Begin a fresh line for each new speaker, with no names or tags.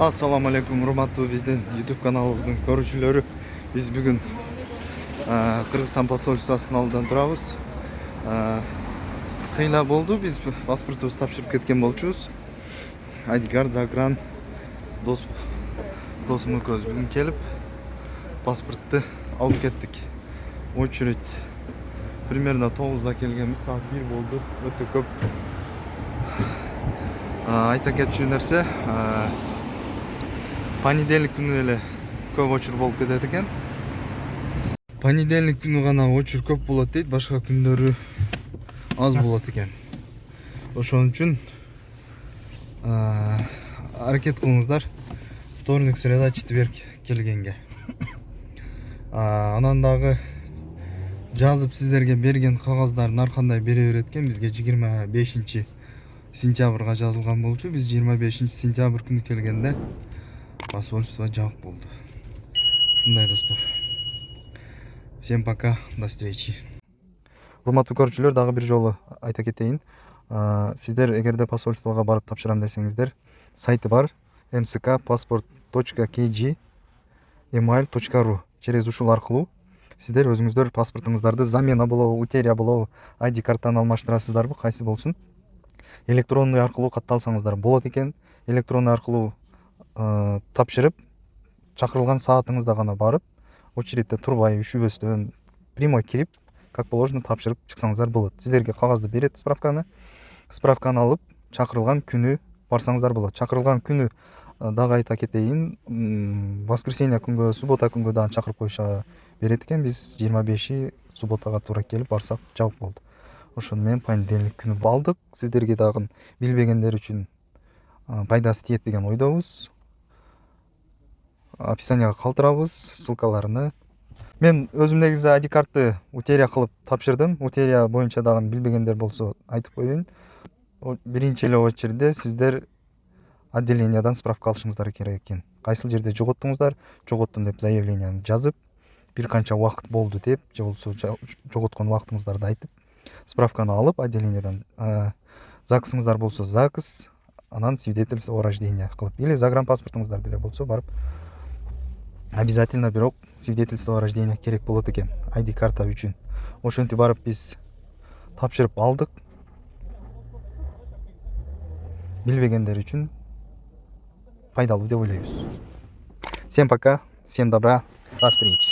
Assalamu alaikum, урматтуу биздин YouTube каналыбыздын көрүүчүлөрү. Биз бүгүн Кыргызстан посольствосунун алдынан турабыз. Кыйла болду, биз паспортубузду тапшырып кеткен болчубуз. ID-карт, загран, досум экөөбүз бүгүн келип паспортту алып кеттик. Очередь примерно 9-да келгенбиз, саат 1 болду. Өтө көп. Айта кетчү нерсе, понедельник күнү эле көп очур болуп кетет экен. Понедельник күнү гана очур көп болот дейт, башка күндөрү аз болот экен. Ошон үчүн аракет кылыңыздар вторник, среда, четверг келгенге. Анан дагы жазып сиздерге берген кагаздарын ар кандай бере берет экен. Бизге 25 сентябрга жазылган болчу. Биз 25 сентябрь күнү келгенде посольство жабык болду. Ушундай достор. Всем пока, до встречи. Урматтуу көрүүчүлөр, дагы бир жолу айта кетейин. Сиздер эгерде посольствого барып тапшырам десеңиздер, сайты бар mskpassport.kg email.ru. Через ушул аркылуу сиздер өзүңүздөр паспортуңуздарды замена болобу, утеря болобу, ID карттан алмаштырасыздарбы, кайсы болсун. Электронный аркылуу катталсаңыздар болот экен. Электронный аркылуу тапшырып, чакырылган саатыңызда гана барып, очередте турбай, үшүбөстөн, прямой кирип, как положено тапшырып чыксаңыздар болот. Сиздерге кагазды берет, справканы алып, чакырылган күнү барсаңыздар болот. Чакырылган күнү дагы айта кетейин, воскресенье күнгө, суббота күнгө дагы чакырып коюша берет экен. Биз 25 субботага туура келип барсак жабык болду. Ошону менен понедельник күнү алдык. Сиздерге дагы билбегендер үчүн пайдасы тиет деген ойдобуз. Описанияга калтырабыз ссылкаларыны. Мен өзүм негизи ID картты утеря кылып тапшырдым. Утеря боюнча дагы билбегендер болсо айтып коеюн. Биринчи эле очередде сиздер отделениядан справка алышыңыздар керек экен. Кайсыл жерде жоготтуңуздар, жоготтум деп заявленияны жазып, бир канча убакыт болду деп, же болбосо жоготкон убактыңыздарды айтып, справканы алып отделениядан, ЗАГСыңыздар болсо ЗАГС, анан свидетельство о рождении кылып, или загранпаспортуңуздар деле болсо барып, обязательно бирок свидетельство о рождении керек болот экен ID карта үчүн. Ошентип барып биз тапшырып алдык. Билбегендер үчүн пайдалуу деп ойлойбуз. Всем пока, всем добра, до встречи.